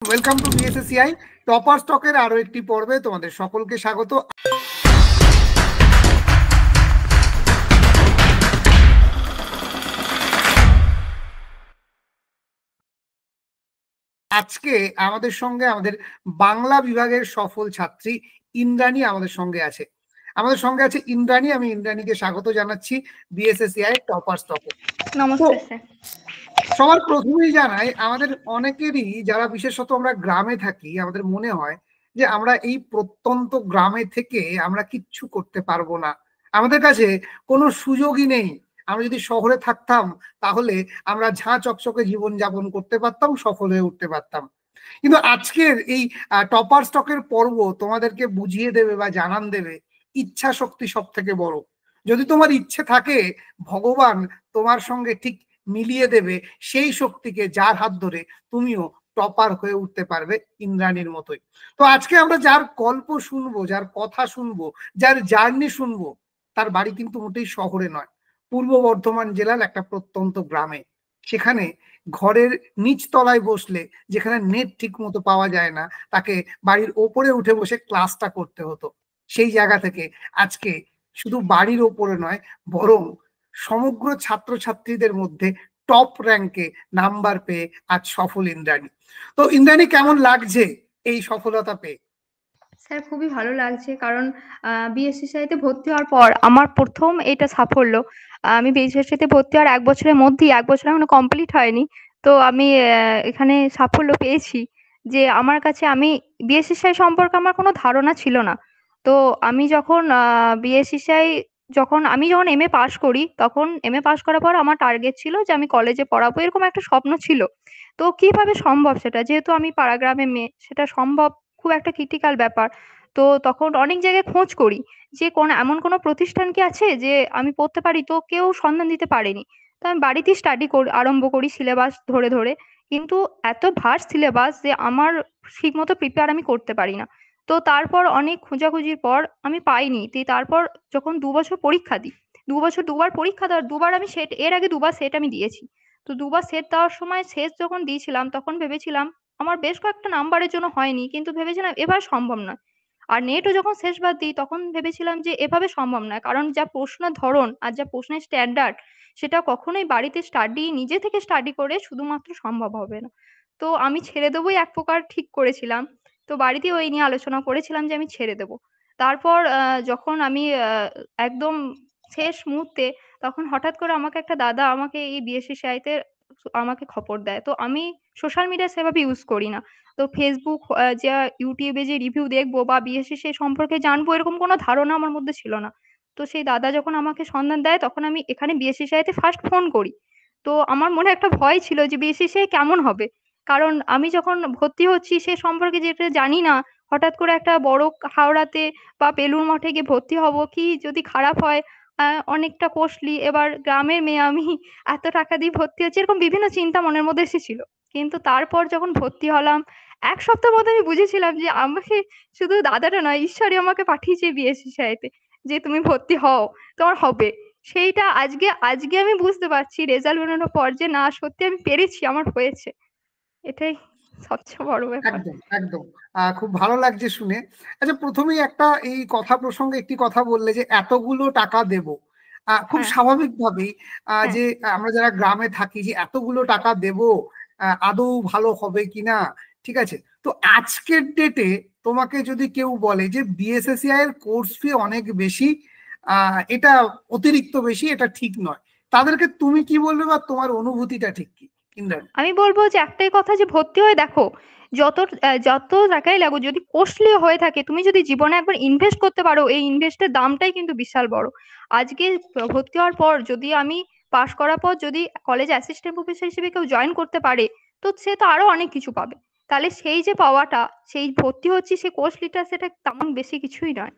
Welcome to BSACI topper স্টকের আরো একটি পর্বে তোমাদের সকলকে স্বাগত। আজকে আমাদের সঙ্গে আমাদের বাংলা বিভাগের সফল ছাত্রী ইন্দ্রাণী আমাদের সঙ্গে আছে। ইন্দ্রাণী। আমি ইন্দ্রাণীকে স্বাগত জানাচ্ছি বিএসএসিআই টপার স্টকে। নমস্কার স্যার। সবার প্রথমেই জানাই, আমাদের অনেকেরই যারা বিশেষত আমরা গ্রামে থাকি, আমাদের মনে হয় যে আমরা এই প্রত্যন্ত গ্রামে থেকে আমরা কিচ্ছু করতে পারবো না, আমাদের কাছে কোনো সুযোগই নেই। আমরা যদি শহরে থাকতাম তাহলে আমরা ঝাঁ চকচকে জীবন যাপন করতে পারতাম, সফল হয়ে উঠতে পারতাম। কিন্তু আজকের এই টপার স্টকের পর্ব তোমাদেরকে বুঝিয়ে দেবে বা জানান দেবে ইচ্ছা শক্তি সব থেকে বড়। যদি তোমার ইচ্ছে থাকে, ভগবান তোমার সঙ্গে ঠিক মিলিয়ে দেবে সেই শক্তিকে, যার হাত ধরে তুমিও টপার হয়ে উঠতে পারবে ইন্দ্রাণীর মতোই। তো আজকে আমরা যার গল্প শুনবো, যার কথা শুনবো, যার জার্নি শুনবো, তার বাড়ি কিন্তু মোটেই শহরে নয়, পূর্ব বর্ধমান জেলার একটা প্রত্যন্ত গ্রামে। সেখানে ঘরের নিচ তলায় বসলে, যেখানে নেট ঠিক মতো পাওয়া যায় না, তাকে বাড়ির ওপরে উঠে বসে ক্লাসটা করতে হতো। সেই জায়গা থেকে আজকে শুধু বাড়ির ওপরে নয়, বরং সমগ্র ছাত্রছাত্রীদের মধ্যে টপ র্যাঙ্কে নাম্বার পেয়ে আজ সফল ইন্দ্রাণী। তো ইন্দ্রাণী, কেমন লাগছে এই সফলতা পেয়ে? স্যার খুবই ভালো লাগছে, কারণ বিএসসিসিআইতে ভর্তি হওয়ার পর আমার প্রথম এটা সাফল্য। আমি বিএসসিসিআইতে ভর্তি হওয়ার 1 বছরের মধ্যেই, 1 বছর এখনো কমপ্লিট হয়নি, তো আমি এখানে সাফল্য পেয়েছি। যে আমার কাছে, আমি বিএসসিসিআই সম্পর্কে আমার কোনো ধারণা ছিল না। তো আমি যখন বিএসসিসিআই আমি যখন এমএ পাস করি, তখন এমএ পাস করার পর আমার টার্গেট ছিল যে আমি কলেজে পড়াবো, এরকম একটা স্বপ্ন ছিল। তো কিভাবে সম্ভব সেটা, যেহেতু আমি পাড়া গ্রামের মেয়ে, সেটা সম্ভব খুব একটা ক্রিটিক্যাল ব্যাপার। তো তখন অনেক জায়গায় খোঁজ করি যে এমন কোনো প্রতিষ্ঠান কি আছে যে আমি পড়তে পারি, তো কেউ সন্ধান দিতে পারেনি। তো আমি বাড়িতেই আরম্ভ করি সিলেবাস ধরে ধরে, কিন্তু এত ভাস্ট সিলেবাস যে আমার ঠিক মতো প্রিপেয়ার আমি করতে পারি না। তো তারপর অনেক খোঁজাখুঁজির পর আমি পাইনি। তারপর যখন 2 বছর পরীক্ষা দিই, 2 বছর 2বার পরীক্ষা দেওয়ার, 2বার আমি সেট, এর আগে 2বার সেট আমি দিয়েছি। তো 2বার সেট দেওয়ার সময় শেষ যখন দিয়েছিলাম, তখন ভেবেছিলাম আমার বেশ কয়েকটা নাম্বারের জন্য হয়নি, কিন্তু ভেবেছিলাম এবার সম্ভব নয়। আর নেটও যখন শেষবার দিই, তখন ভেবেছিলাম যে এভাবে সম্ভব নয়, কারণ যা প্রশ্নের ধরন আর যা প্রশ্নের স্ট্যান্ডার্ড, সেটা কখনোই বাড়িতে নিজে থেকে স্টাডি করে শুধুমাত্র সম্ভব হবে না। তো আমি ছেড়ে দেবোই এক প্রকার ঠিক করেছিলাম। তো বাড়িতে ওই নিয়ে আলোচনা করেছিলাম যে আমি ছেড়ে দেবো। তারপর যখন আমি একদম শেষ মুহূর্তে, তখন হঠাৎ করে আমাকে একটা দাদা আমাকে এই বিএসসিসিআই তে আমাকে খবর দেয়। তো আমি সোশ্যাল মিডিয়া সেভাবে ইউজ করি না। তো ফেসবুক, যা ইউটিউবে যে রিভিউ দেখবো বা বিএসসিসিআই সম্পর্কে জানবো, এরকম কোনো ধারণা আমার মধ্যে ছিল না। তো সেই দাদা যখন আমাকে সন্ধান দেয়, তখন আমি এখানে বিএসসিসিআই তে ফার্স্ট ফোন করি। তো আমার মনে একটা ভয় ছিল যে বিএসসিসিআই কেমন হবে, কারণ আমি যখন ভর্তি হচ্ছি সে সম্পর্কে যেটা জানি না। হঠাৎ করে একটা বড় হাওড়াতে বা বেলুড় মঠে গিয়ে ভর্তি হব, কি যদি খারাপ হয়, অনেকটা কস্টলি, এবার গ্রামের মেয়ে আমি, এত টাকা দিয়ে ভর্তি হচ্ছি, এরকম বিভিন্ন চিন্তা মনের মধ্যে এসেছিল। কিন্তু তারপর যখন ভর্তি হলাম, 1 সপ্তাহের মধ্যে আমি বুঝেছিলাম যে আমাকে শুধু দাদাটা নয়, ঈশ্বরই আমাকে পাঠিয়েছে বিএসসিসিআই তে, যে তুমি ভর্তি হও, তোমার হবে। সেইটা আজকে আজকে আমি বুঝতে পারছি রেজাল্ট বেরোনোর পর, যে না, সত্যি আমি পেরেছি, আমার হয়েছে। এটাই সবচেয়ে বড় ব্যাপার। একদম একদম। খুব ভালো লাগছে শুনে। আচ্ছা, প্রথমেই একটা এই কথা প্রসঙ্গে একটি কথা বললে যে এতগুলো টাকা দেব, খুব হ্যাঁ, স্বাভাবিকভাবেই হ্যাঁ। যে আমরা যারা গ্রামে থাকি, যে এতগুলো টাকা দেব, আদৌ ভালো হবে কিনা। ঠিক আছে, তো আজকের ডেটে তোমাকে যদি কেউ বলে যে বিএসএসসিআই এর কোর্স ফি অনেক বেশি, এটা অতিরিক্ত বেশি, এটা ঠিক নয়, তাদেরকে তুমি কি বলবে বা তোমার অনুভূতিটা ঠিক কি, ইন্দ্রাণী? আমি বলবো যে একটাই কথা, যে ভর্তি হয়ে দেখো। যত টাকাই লাগুক, যদি কস্টলি হয়ে থাকে, তুমি যদি জীবনে একবার ইনভেস্ট করতে পারো, এই ইনভেস্টের দামটাই কিন্তু বিশাল বড়। আজকে ভর্তি হওয়ার পর, যদি আমি পাশ করার পর যদি কলেজ অ্যাসিস্ট্যান্ট প্রফেসর হিসেবে কেউ জয়েন করতে পারে, তো সে তো আরো অনেক কিছু পাবে। তাহলে সেই যে পাওয়াটা, সেই ভর্তি হচ্ছি, সেই কস্টলিটা, সেটা তেমন বেশি কিছুই নয়।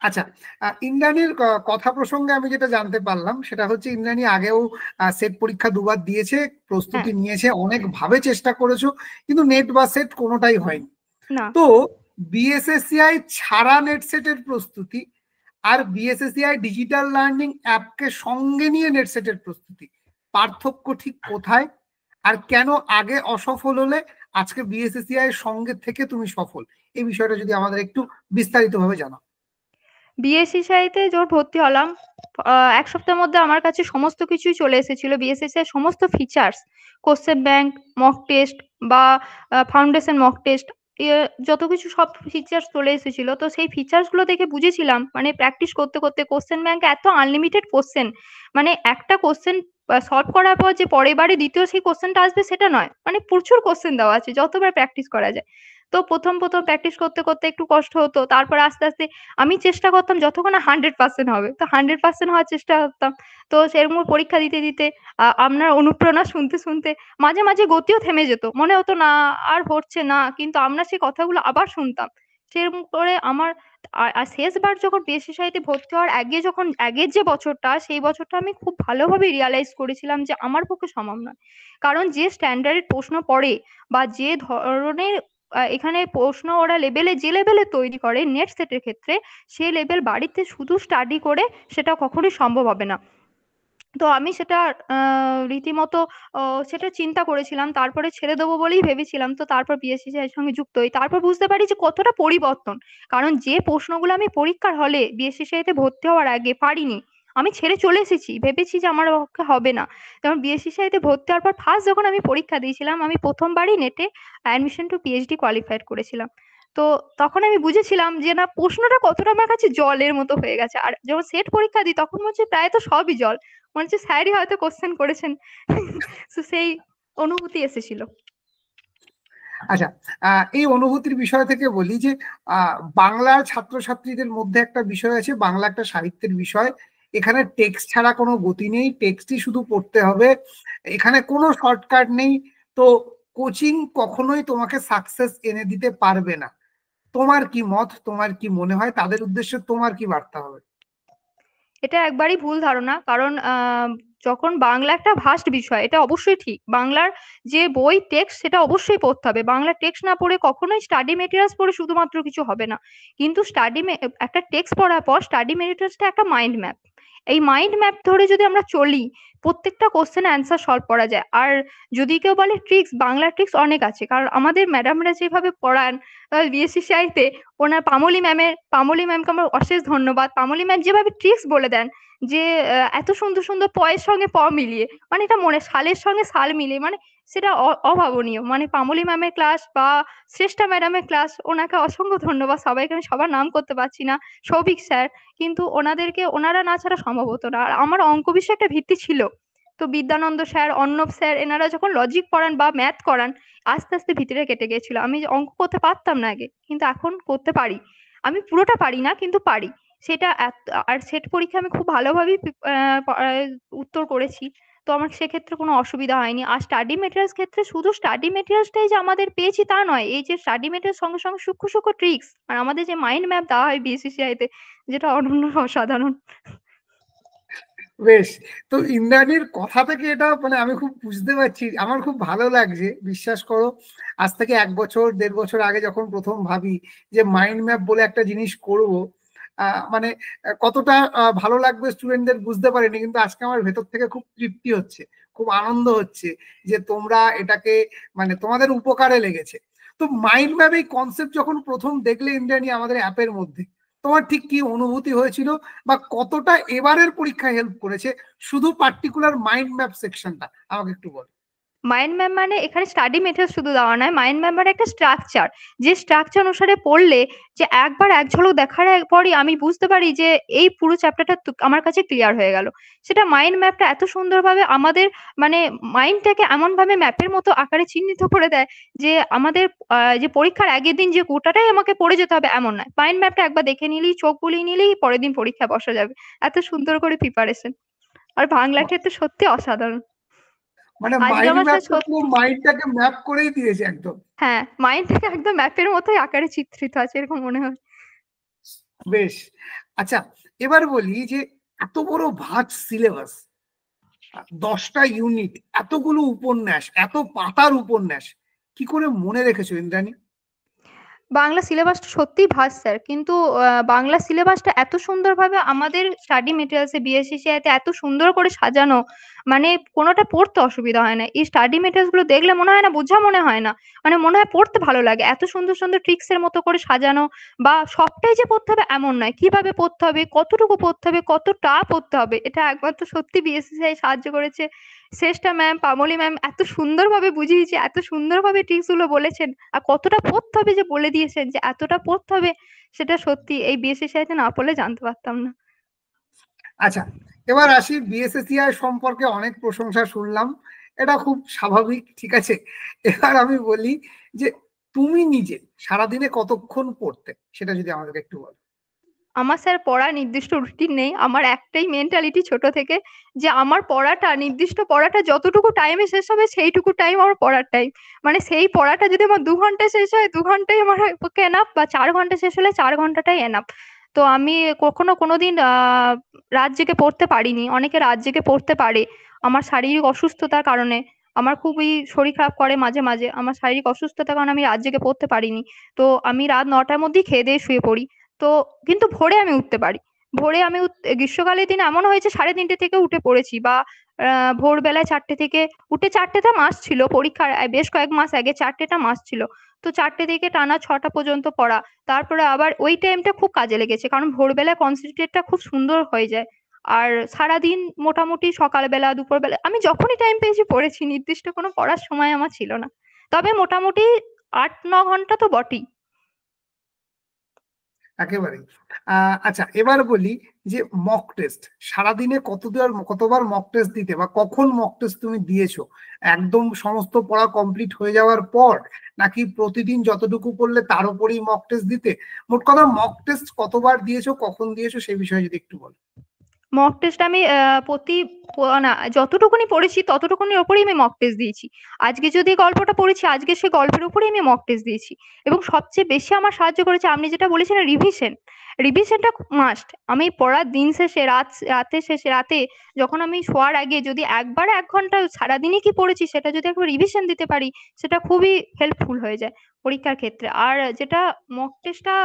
আচ্ছা, ইন্দ্রাণীর কথা প্রসঙ্গে আমি যেটা জানতে পারলাম সেটা হচ্ছে, ইন্দ্রাণী আগেও সেট পরীক্ষা 2বার দিয়েছে, হ্যাঁ। প্রস্তুতি নিয়েছে, অনেক ভাবে চেষ্টা করেছো, কিন্তু নেট বা সেট কোনোটাই হয়নি। না। তো বিএসএসসিআই ছাড়া নেট সেটের প্রস্তুতি আর বিএসএসসিআই ডিজিটাল লার্নিং অ্যাপকে সঙ্গে নিয়ে নেট সেটের প্রস্তুতি, পার্থক্য ঠিক কোথায়? আর কেন আগে অসফল হলে আজকে বিএসসিসিআই এর সঙ্গে থেকে তুমি সফল, এই বিষয়টা যদি আমাদের একটু বিস্তারিতভাবে জানাও। বিএসসিসিআইতে যখন ভর্তি হলাম, এক সপ্তাহের মধ্যে আমার কাছে সমস্ত কিছুই চলে এসেছিল। বিএসসিসিআই সমস্ত features, question bank, mock test বা ফাউন্ডেশন মক টেস্ট, যত কিছু সব ফিচার্স চলে এসেছিল। তো সেই ফিচার্স গুলো দেখে বুঝেছিলাম, মানে প্র্যাকটিস করতে করতে কোশ্চেন ব্যাংকে এত আনলিমিটেড কোশ্চেন, মানে একটা কোশ্চেন সলভ করার পর যে পরের বারে দ্বিতীয় সেই কোশ্চেনটা আসবে সেটা নয়, মানে প্রচুর কোশ্চেন দেওয়া আছে, যতবার প্র্যাকটিস করা যায়। তো প্রথম প্রথম প্র্যাকটিস করতে করতে একটু কষ্ট হতো, তারপর আস্তে আস্তে আমি চেষ্টা করতাম যতক্ষণ না 100% হবে, তো 100% হওয়ার চেষ্টা করতাম। তো সেরকম পরীক্ষা দিতে দিতে আপনার অনুপ্রেরণা শুনতে শুনতে মাঝে মাঝে গতিও থেমে যেত, মনে হতো না আর হচ্ছে না, কিন্তু আমরা সেই কথাগুলো আবার শুনতাম। সেরকম করে আমার আর শেষবার যখন বিএসসিসিআইতে ভর্তি হওয়ার আগে, যখন আগের যে বছরটা, সেই বছরটা আমি খুব ভালোভাবে রিয়ালাইজ করেছিলাম যে আমার পক্ষে সম্ভব নয়। কারণ যে স্ট্যান্ডার্ডের প্রশ্ন পড়ে বা যে ধরনের এখানে প্রশ্ন ওরা লেভেলে, যে লেভেলে তৈরি করে নেট সেটের ক্ষেত্রে, সে লেভেল বাড়িতে শুধু স্টাডি করে সেটা কখনোই সম্ভব হবে না। তো আমি সেটা রীতিমতো সেটা চিন্তা করেছিলাম, তারপরে ছেড়ে দেবো বলেই ভেবেছিলাম। তো তারপর বিএসসিসিআই এর সঙ্গে যুক্ত হই, তারপর বুঝতে পারি যে কতটা পরিবর্তন। কারণ যে প্রশ্নগুলো আমি পরীক্ষার হলে বিএসসিসিআই তে ভর্তি হওয়ার আগে পারিনি, আমি ছেড়ে চলে এসেছি, ভেবেছি যে আমার পক্ষে হবে না। যেমন বিএসসিসিআই তে ভর্তি হওয়ার পর ফার্স্ট যখন আমি পরীক্ষা দিয়েছিলাম, আমি প্রথমবারই নেটে অ্যাডমিশন টু পিএইচডি কোয়ালিফাইড করেছিলাম। তো তখন আমি বুঝেছিলাম যে না, প্রশ্নটা কতটা আমার কাছে জলের মতো হয়ে গেছে। আর যখন সেট পরীক্ষা দিই তখন মনে হচ্ছে প্রায় তো সবই জল, মনে হচ্ছে স্যারই হয়তো কোশ্চেন করেছেন। তো সেই অনুভূতি এসেছিল। আচ্ছা, এই অনুভূতির বিষয় থেকে বলি যে বাংলার ছাত্রছাত্রীদের মধ্যে একটা বিষয় আছে, বাংলা একটা সাহিত্যের বিষয়, এখানে টেক্সট ছাড়া কোনো গতি নেই, টেক্সটই শুধু পড়তে হবে, এখানে কোনো শর্টকাট নেই। তো কোচিং কখনোই তোমাকে সাকসেস এনে দিতে পারবে না। তোমার কি মত, তোমার কি মনে হয়, তাদের উদ্দেশ্যে তোমার কি বার্তা হবে? এটা একবারই ভুল ধারণা। কারণ যখন বাংলা একটা ভাস্ট বিষয়, এটা অবশ্যই ঠিক, বাংলার যে বই টেক্সট সেটা অবশ্যই পড়তে হবে। বাংলা টেক্সট না পড়ে কখনোই স্টাডি মেটেরিয়ালস পড়ে শুধুমাত্র কিছু হবে না। কিন্তু একটা টেক্সট পড়ার পর স্টাডি মেটেরিয়ালসটা একটা মাইন্ড ম্যাপ। এই মাইন্ড ম্যাপ ধরে যদি আমরা চলি, প্রত্যেকটা কোশ্চেন অ্যান্সার সলভ করা যায়। আর যদি কেউ বলে ট্রিক্স, বাংলা ট্রিক্স অনেক আছে, কারণ আমাদের ম্যাডামরা যেভাবে পড়ান বিএসসিসিআই তে, ওনার পামলি ম্যামকে আমার অশেষ ধন্যবাদ। পামলি ম্যাম যেভাবে ট্রিক্স বলে দেন, যে এত সুন্দর সুন্দর পয়ের সঙ্গে প মিলিয়ে, মানে এটা মনে সালের সঙ্গে সাল মিলিয়ে, মানে সেটা অভাবনীয়। মানে পামলি ম্যামের ক্লাস বা শ্রেষ্ঠা ম্যাডামের ক্লাস, ওনাকে অসংখ্য ধন্যবাদ। সবাইকে আমি সবার নাম করতে পারছি না, সৌভিক স্যার, কিন্তু ওনারা না ছাড়া সম্ভব হতো না। আর আমার অঙ্ক বিষয়ে একটা ভিত্তি ছিল। তো বিদ্যানন্দ স্যার, অর্ণব স্যার, এনারা যখন লজিক পড়ান বা ম্যাথ করান, আস্তে আস্তে ভিতরে কেটে গেছিল। আমি অঙ্ক করতে পারতাম না আগে, কিন্তু এখন করতে পারি। আমি পুরোটা পারি না, কিন্তু পারি। সেটা আর সেট পরীক্ষা আমি খুব ভালোভাবেই উত্তর করেছি। তো আমার সেক্ষেত্রে কোনো অসুবিধা হয়নি। আর স্টাডি মেটেরিয়ালস ক্ষেত্রে শুধু স্টাডি মেটেরিয়ালসটাই যে আমাদের পেয়েছি তা নয়, এই যে স্টাডি মেটেরিয়াল সঙ্গে সঙ্গে সূক্ষ্ম সূক্ষ্ম ট্রিক্স, আর আমাদের যে মাইন্ড ম্যাপ দেওয়া হয় বিসিসিআই তে, যেটা অনন্য অসাধারণ। বেশ। তো ইন্দ্রাণীর কথা থেকে এটা মানে আমি খুব বুঝতে পারছি, আমার খুব ভালো লাগছে। বিশ্বাস করো, আজ থেকে 1 বছর 1.5 বছর আগে যখন প্রথম ভাবি যে মাইন্ড ম্যাপ বলে একটা জিনিস করব, মানে কতটা ভালো লাগবে স্টুডেন্টদের বুঝতে পারিনি, কিন্তু আজকে আমার ভেতর থেকে খুব তৃপ্তি হচ্ছে, খুব আনন্দ হচ্ছে যে তোমরা এটাকে মানে তোমাদের উপকারে লেগেছে। তো মাইন্ড ম্যাপ এই কনসেপ্ট যখন প্রথম দেখলে ইন্দ্রাণী আমাদের অ্যাপের মধ্যে, তোমার ঠিক কি অনুভূতি হয়েছিল, বা কতটা এবারের পরীক্ষায় হেল্প করেছে শুধু পার্টিকুলার মাইন্ড ম্যাপ সেকশনটা, আমাকে একটু বল। মাইন্ড ম্যাপ মানে এখানে স্টাডি মেটেরিয়াল শুধু দেওয়া নয়, মাইন্ড ম্যাপ মানে একটা স্ট্রাকচার, যে স্ট্রাকচার অনুসারে পড়লে, যে একবার এক ঝলক দেখার পরই আমি বুঝতে পারি যে এই পুরো চ্যাপ্টারটা আমার কাছে ক্লিয়ার হয়ে গেল। সেটা মাইন্ড ম্যাপটা এত সুন্দরভাবে আমাদের মানে মাইন্ডটাকে এমন ভাবে ম্যাপের মতো আকারে চিহ্নিত করে দেয় যে আমাদের যে পরীক্ষার আগের দিন যে গোটাটাই আমাকে পড়ে যেতে হবে এমন নয়, মাইন্ড ম্যাপটা একবার দেখে নিলেই, চোখ বুলিয়ে নিলেই পরের দিন পরীক্ষা বসা যাবে। এত সুন্দর করে প্রিপারেশন। আর বাংলা ক্ষেত্রে সত্যি অসাধারণ। মানে আজকে মাইন্ড আমার সাথে ম্যাপটা পুরো মাইন্ডটাকে ম্যাপ করেই দিয়েছে একদম। হ্যাঁ, মাইন্ডটাকে একদম ম্যাপের মতোই আকারে চিত্রিত আছে, এরকম মনে হয়। বেশ। আচ্ছা, এবার বলি যে এত বড় ভাঁজ সিলেবাস, 10টা ইউনিট, এতগুলো উপন্যাস, এত পাতার উপন্যাস, কি করে মনে রেখেছো ইন্দ্রাণী? বাংলা সিলেবাসটা সত্যিই ভাস্ট স্যার। কিন্তু বাংলা সিলেবাসটা এত সুন্দরভাবে আমাদের স্টাডি মেটেরিয়ালসে বিএসসিসিআইতে এত সুন্দর করে সাজানো, মানে কোনোটা পড়তে অসুবিধা হয় না। এই স্টাডি মেটেরিয়ালস গুলো দেখলে মনে হয় না, বোঝা মনে হয় না। মানে মনে হয় পড়তে ভালো লাগে। এত সুন্দর, সুন্দর ট্রিক্স এর মতো করে সাজানো, বা সবটাই যে পড়তে হবে এমন নয়। কিভাবে পড়তে হবে, কতটুকু পড়তে হবে, কতটা পড়তে হবে, এটা একমাত্র সত্যি বিএসসিসিআই সাহায্য করেছে। শ্রেষ্ঠা ম্যাম, পামলি ম্যাম এত সুন্দরভাবে বুঝিয়েছে, এত সুন্দরভাবে ট্রিক্স গুলো বলেছেন। আর কতটা পড়তে হবে যে বলে দিয়েছেন যে এতটা পড়তে হবে, সেটা সত্যি এই বিএসসিসিআইতে না পড়লে জানতে পারতাম না। আচ্ছা, এবার আসি বিএসএসিআই সম্পর্কে অনেক প্রশংসা শুনলাম, এটা খুব স্বাভাবিক, ঠিক আছে। এবার আমি বলি যে তুমি নিজে সারাদিনে কতক্ষণ পড়তে, সেটা যদি আমাদেরকে একটু বলো। আমার স্যার পড়ার নির্দিষ্ট রুটিন নেই। আমার একটাই মেন্টালিটি ছোট থেকে, যে আমার পড়াটা, নির্দিষ্ট পড়াটা যতটুকু টাইমে শেষ হবে সেইটুকু টাইম আমার পড়ার টাইম। মানে সেই পড়াটা যদি আমার ২ ঘন্টায় শেষ হয় ২ ঘন্টাই আমার পক্ষে এনাফ, বা ৪ ঘন্টা শেষ হলে ৪ ঘন্টাটাই এনাফ। তো আমি কখনো কোনোদিন রাত জেগে পড়তে পারিনি। অনেকে রাত জেগে পড়তে পারে। আমার শারীরিক অসুস্থতার কারণে, আমার খুবই শরীর খারাপ করে মাঝে, মাঝে। আমার শারীরিক অসুস্থতার কারণে আমি রাত জেগে পড়তে পারিনি। তো আমি রাত ৯টার মধ্যেই খেয়ে দিয়ে শুয়ে পড়ি। তো কিন্তু ভোরে আমি উঠতে পারি। ভোরে আমি গ্রীষ্মকালের দিনে এমনও হয়েছে ৩:৩০ থেকে উঠে পড়েছি, বা ভোরবেলায় ৪টে থেকে উঠে, ৪টেটা মাস্ট ছিল পরীক্ষার বেশ কয়েক মাস আগে ৪টেটা মাস্ট ছিল। তো ৪টে থেকে টানা ৬টা পর্যন্ত পড়া। তারপরে আবার ওই টাইমটা খুব কাজে লেগেছে, কারণ ভোরবেলায় কনসেনট্রেটটা খুব সুন্দর হয়ে যায়। আর সারাদিন মোটামুটি সকালবেলা, দুপুরবেলা আমি যখনই টাইম পেয়েছি পড়েছি। নির্দিষ্ট কোনো পড়ার সময় আমার ছিল না। তবে মোটামুটি ৮-৯ ঘন্টা তো বটেই। একেবারেই। আচ্ছা, এবার বলি যে মক টেস্ট সারাদিনে কতবার মক টেস্ট দিতে, বা কখন মক টেস্ট তুমি দিয়েছো? একদম সমস্ত পড়া কমপ্লিট হয়ে যাওয়ার পর, নাকি প্রতিদিন যতটুকু পড়লে তার উপরেই মক টেস্ট দিতে? মোট কথা মক টেস্ট কতবার দিয়েছো, কখন দিয়েছো, সেই বিষয়ে যদি একটু বলো। মক টেস্ট আমি প্রতি না, যতটুকুনি পড়েছি ততটুকুনির ওপরেই আমি মক টেস্ট দিয়েছি। আজকে যদি গল্পটা পড়েছি, আজকে সে গল্পের উপরেই আমি মক টেস্ট দিয়েছি। এবং সবচেয়ে বেশি আমার সাহায্য করেছে আপনি যেটা বলেছেন রিভিশন। রিভিশনটা মাস্ট। আমি পড়ার দিন শেষে, রাতে যখন আমি শোয়ার আগে যদি একবার ১ ঘন্টা সারাদিনে কি পড়েছি সেটা যদি একবার রিভিশন দিতে পারি, সেটা খুবই হেল্পফুল হয়ে যায় পরীক্ষার ক্ষেত্রে। আর যেটা মক টেস্টটা,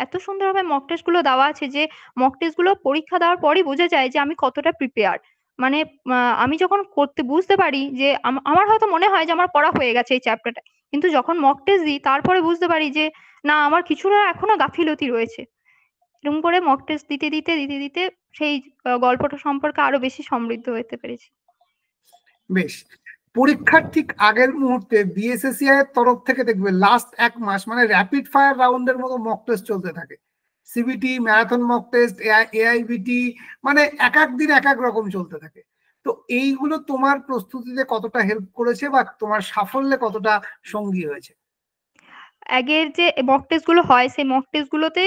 এত সুন্দরভাবে মক টেস্ট গুলো দেওয়া আছে যে মক টেস্ট গুলো পরীক্ষা দেওয়ার পরই বোঝা যায় যে আমি কতটা প্রিপেয়ার। মানে আমি যখন করতে বুঝতে পারি যে আমার হয়তো মনে হয় যে আমার পড়া হয়ে গেছে এই চ্যাপ্টারটা, কিন্তু যখন মক টেস্ট দিই তারপরে বুঝতে পারি যে না, আমার কিছুটা এখনো গাফিলতি রয়েছে। এরকম করে মক টেস্ট দিতে সেই গল্পটা সম্পর্কে আরো বেশি সমৃদ্ধ হতে পেরেছি। বেশ। পরীক্ষার ঠিক আগের মুহূর্তে বিএসএসিআই এর তরফ থেকে দেখবে লাস্ট ১ মাস মানে র্যাপিড ফায়ার রাউন্ডের মতো মক টেস্ট চলতে থাকে। সিবিটি, ম্যারাথন মক টেস্ট, এআইবিটি, মানে এক এক দিন এক এক রকম চলতে থাকে। তো এইগুলো তোমার প্রস্তুতিতে কতটা হেল্প করেছে, বা তোমার সাফল্যে কতটা সঙ্গী হয়েছে? আগের যে মক টেস্ট গুলো হয় সেই মক টেস্ট গুলোতে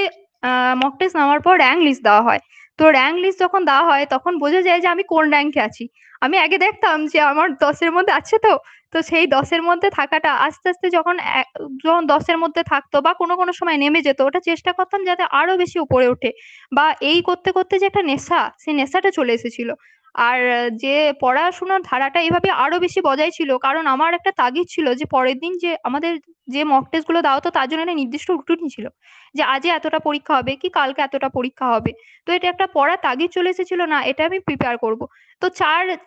মক টেস্ট নেওয়ার পর র্যাঙ্ক লিস্ট দেওয়া হয়। তো র্যাঙ্ক লিস্ট যখন দেওয়া হয় তখন বোঝা যায় যে আমি কোন র্যাঙ্কে আছি। আমি আগে দেখতাম যে আমার ১০ এর মধ্যে আছে, তো তো সেই ১০ এর মধ্যে থাকাটা আস্তে আস্তে যখন ১০ এর মধ্যে থাকতো বা কোনো কোনো সময় নেমে যেত, ওটা চেষ্টা করতাম যাতে আরো বেশি উপরে ওঠে। বা এই করতে করতে যে একটা নেশা, সেই নেশাটা চলে এসেছিল। আর যে পড়াশোনার ধারাটা এভাবে আরো বেশি বজায় ছিল, কারণ আমার একটা তাগিদ ছিল যে পরের দিন যে আমাদের যে মক টেস্ট গুলো দেওয়া হতো তার জন্য একটা নির্দিষ্ট রুটিন ছিল, যে আজকে এতটা পরীক্ষা হবে কি কালকে এতটা পরীক্ষা হবে। তো এটা একটা পড়ার তাগিদ চলে এসেছিল, না এটা আমি প্রিপেয়ার করব। তো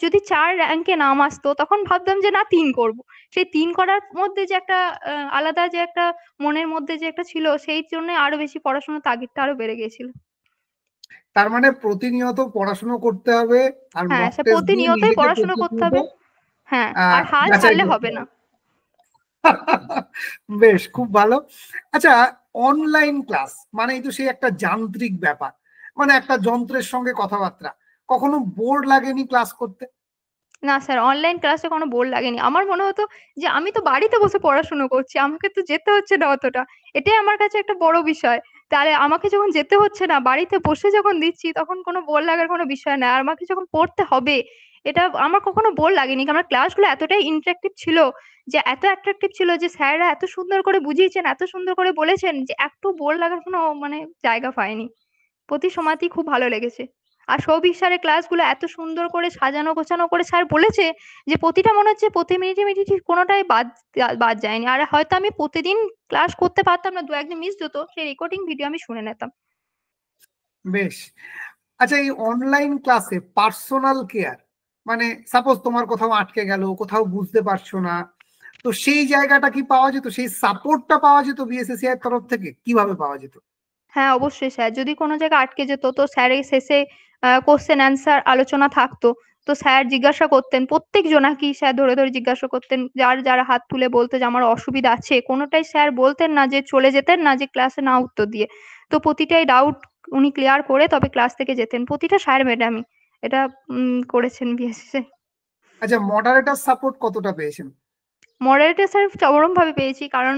যদি ৪ র্যাঙ্কে নাম আসতো তখন ভাবতাম যে না ৩ করব। সেই ৩ করার মধ্যে যে একটা আলাদা যে একটা মনের মধ্যে যে একটা ছিল, সেই জন্য আরো বেশি পড়াশোনার তাগিদটা আরো বেড়ে গিয়েছিল। তার মানে প্রতিনিয়ত পড়াশোনা করতে হবে, আর হ্যাঁ, মক সে টেস্ট দিয়ে প্রতিনিয়তই নিজেকে পড়াশোনা করতে প্রতিনিয়ত হবে। হ্যাঁ, আর হাল যাচাই ছাড়লে করতে হবে না। হবে। বেশ, খুব ভালো। আচ্ছা, অনলাইন ক্লাস মানে তো সেই একটা যান্ত্রিক ব্যাপার, মানে একটা যন্ত্রের সঙ্গে কথাবার্তা। কখনো বোর লাগেনি ক্লাস করতে? না স্যার, অনলাইন ক্লাসে কোনো বোর লাগেনি। আমার মনে হতো যে আমি তো বাড়িতে বসে পড়াশুনো করছি। আমাকে তো যেতে হচ্ছে না অতটা। এটাই আমার কাছে একটা বড় বিষয়। তাহলে আমাকে যখন যেতে হচ্ছে না, বাড়িতে বসে যখন দিচ্ছি তখন কোনো বোর লাগার কোনো বিষয় না। আর আমাকে যখন পড়তে হবে, এটা আমার কখনো বোর লাগেনি। আমার ক্লাসগুলো এতটাই ইন্টারেক্টিভ ছিল, যে এত অ্যাট্রাকটিভ ছিল যে স্যাররা এত সুন্দর করে বুঝিয়েছেন, এত সুন্দর করে বলেছেন যে একটু বোর লাগার কোনো মানে জায়গা পায়নি। প্রতি সময়তেই খুব ভালো লেগেছে। আর সৌভিক স্যারের ক্লাসগুলো এত সুন্দর করে সাজানো গোছানো করে স্যার বলেছে যে প্রতিটা মনে হচ্ছে প্রতি মিনিটে মিনিটে কোনোটাই বাদ বাদ যায়নি। আর হয়তো আমি প্রতিদিন ক্লাস করতে পারতাম না, দু একদিন মিস যেত, সেই রেকর্ডিং ভিডিও আমি শুনে নিতাম। বেশ। আচ্ছা, এই অনলাইন ক্লাসে পার্সোনাল কেয়ার, মানে সাপোজ তোমার কোথাও আটকে গেল, কোথাও বুঝতে পারছো না, তো সেই জায়গাটা কি পাওয়া যেত? সেই সাপোর্টটা পাওয়া যেত বিএসএসসিআই এর তরফ থেকে? কিভাবে পাওয়া যেত? হ্যাঁ অবশ্যই স্যার, যদি কোনো জায়গায় আটকে যেত তো স্যারের শেষে কোশ্চেন অ্যান্সার আলোচনা থাকতো। তো স্যার জিজ্ঞাসা করতেন প্রত্যেক জনাকেই, স্যার ধরে ধরে জিজ্ঞাসা করতেন, যার যারা হাত তুলে বলতো যে আমার অসুবিধা আছে, কোনোটাই স্যার বলতেন না যে চলে যেতেন না যে ক্লাসে না উত্তর দিয়ে। তো প্রতিটাই ডাউট উনি ক্লিয়ার করে তবে ক্লাস থেকে যেতেন, প্রতিটা স্যার ম্যাডামই এটা করেছেন বিএসসি। আচ্ছা, মডারেটর সাপোর্ট কতটা পেয়েছেন? মডারেটর স্যার চরম ভাবে পেয়েছি, কারণ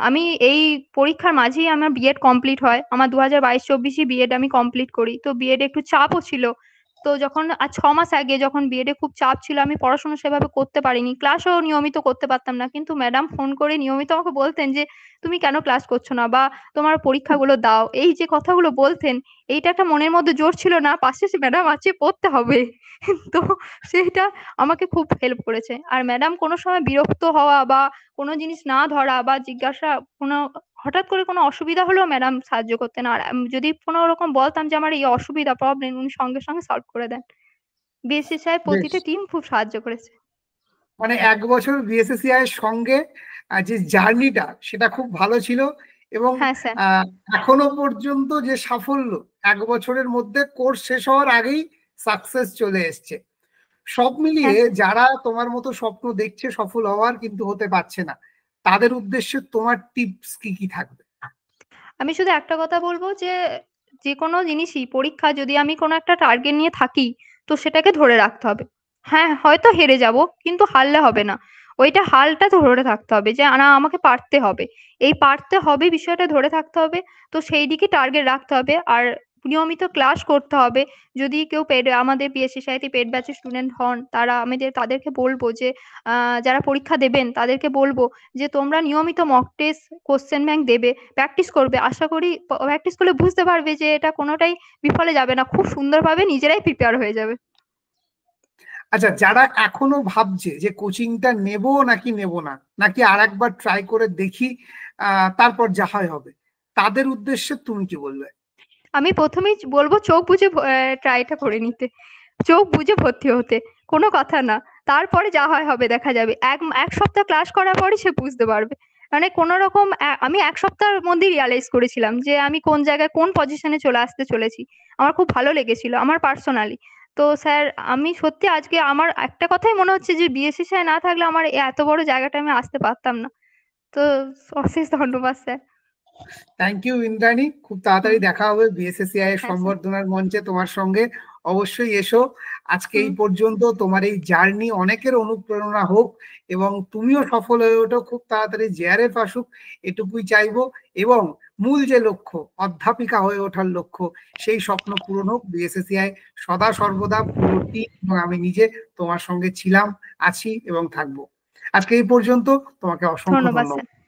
আমি এই পরীক্ষার মাঝেই আমার বিএড কমপ্লিট হয়, আমার 2022-24 বিএড আমি কমপ্লিট করি। তো বিএড একটু চাপও ছিল। তো যখন 6 মাস আগে যখন বিএড এ খুব চাপ ছিল, আমি পড়াশোনা সেভাবে করতে পারিনি, ক্লাসও নিয়মিত করতে পারতাম না, কিন্তু ম্যাডাম ফোন করে নিয়মিত আমাকে বলতেন যে তুমি কেন ক্লাস করছো না, বা তোমার পরীক্ষাগুলো দাও, এই যে কথাগুলো বলতেন, এইটা একটা মনের মধ্যে জোর ছিল না, পাশে ম্যাডাম আছে পড়তে হবে। তো সেইটা আমাকে খুব হেল্প করেছে। আর ম্যাডাম কোনো সময় বিরক্ত হওয়া বা কোনো জিনিস না ধরা বা জিজ্ঞাসা কোনো হঠাৎ করে কোনো অসুবিধা হলেও ম্যাডাম সাহায্য করতেন। আর যদি কোনো রকম বলতাম যে আমার এই অসুবিধা প্রবলেম, উনি সঙ্গে সঙ্গে সলভ করে দেন। বিএসসি সাহেব বেশ, প্রতিটা টিম খুব সাহায্য করেছে। মানে 1 বছর বিএসএসসিআই এর সঙ্গে যে জার্নিটা সেটা খুব ভালো ছিল, এবং হ্যাঁ স্যার। আহ, এখনো পর্যন্ত যে সাফল্য, 1 বছরের মধ্যে কোর্স শেষ হওয়ার আগেই সাকসেস চলে এসছে। সব মিলিয়ে হ্যাঁ স্যার। যারা তোমার মতো স্বপ্ন দেখছে সফল হওয়ার, কিন্তু হতে পারছে না, তাদের উদ্দেশ্যে তোমার টিপস কি কি থাকবে? আমি শুধু একটা কথা বলবো যে যে কোনো জিনিসই পরীক্ষা, যদি আমি কোনো একটা টার্গেট নিয়ে থাকি তো সেটাকে ধরে রাখতে হবে। হ্যাঁ হয়তো হেরে যাব, কিন্তু হারলে হবে না, ওইটা হালটা ধরে থাকতে হবে যে না আমাকে পারতে হবে, এই পারতে হবে বিষয়টা ধরে থাকতে হবে। তো সেই দিকে টার্গেট রাখতে হবে আর নিয়মিত ক্লাস করতে হবে। যদি কেউ পেড আমাদের বিএসসি সাহিত্যে পেড ব্যাচের স্টুডেন্ট হন, তাদেরকে বলবো যে যারা পরীক্ষা দেবেন তাদেরকে বলবো যে তোমরা নিয়মিত মক টেস্ট কোশ্চেন ব্যাংক দেবে, প্র্যাকটিস করবে, আশা করি প্র্যাকটিস করলে বুঝতে পারবে যে এটা কোনোটাই বিফলে যাবে না, খুব সুন্দরভাবে নিজেরাই প্রিপেয়ার হয়ে যাবে। আচ্ছা, যারা এখনো ভাবছে যে কোচিংটা নেব নাকি নেব না, নাকি আর একবার ট্রাই করে দেখি তারপর যা হয় হবে, তাদের উদ্দেশ্যে তুমি কি বলবে? আমি প্রথমেই বলবো চোখ বুজে ট্রাইটা করে নিতে, চোখ বুজে ভর্তি হতে, কোনো কথা না। তারপরে যা হয় হবে দেখা যাবে, এক এক সপ্তাহ ক্লাস করার পরে সে বুঝতে পারবে। মানে কোনো রকম আমি 1 সপ্তাহের মধ্যে রিয়ালাইজ করেছিলাম যে আমি কোন জায়গায় কোন পজিশনে চলে আসতে চলেছি। আমার খুব ভালো লেগেছিল আমার পার্সোনালি। তো স্যার আমি সত্যি আজকে আমার একটা কথাই মনে হচ্ছে যে বিএসসি স্যার না থাকলে আমার এত বড় জায়গাটা আমি আসতে পারতাম না। তো অশেষ ধন্যবাদ স্যার। থ্যাংক ইউ ইন্দ্রাণী, খুব তাড়াতাড়ি হুম। দেখা হবে বিএসএসসিআই এর হ্যাঁ স্যার। সংবর্ধনার মঞ্চে তোমার সঙ্গে। অবশ্যই এসো। আজকে হুম। এই পর্যন্ত, তোমার এই জার্নি অনেকের অনুপ্রেরণা হোক, এবং তুমিও সফল হয়ে ওঠো, খুব তাড়াতাড়ি জেআরএফ আসুক, এটুকুই চাইবো। এবং মূল যে লক্ষ্য, অধ্যাপিকা হয়ে ওঠার লক্ষ্য, সেই স্বপ্ন পূরণ হোক। বিএসএসসিআই সদা সর্বদা, পুরো টিম এবং আমি নিজে তোমার সঙ্গে ছিলাম, আছি এবং থাকবো। আজকে এই পর্যন্ত, তোমাকে অসংখ্য ধন্যবাদ স্যার। ধন্যবাদ।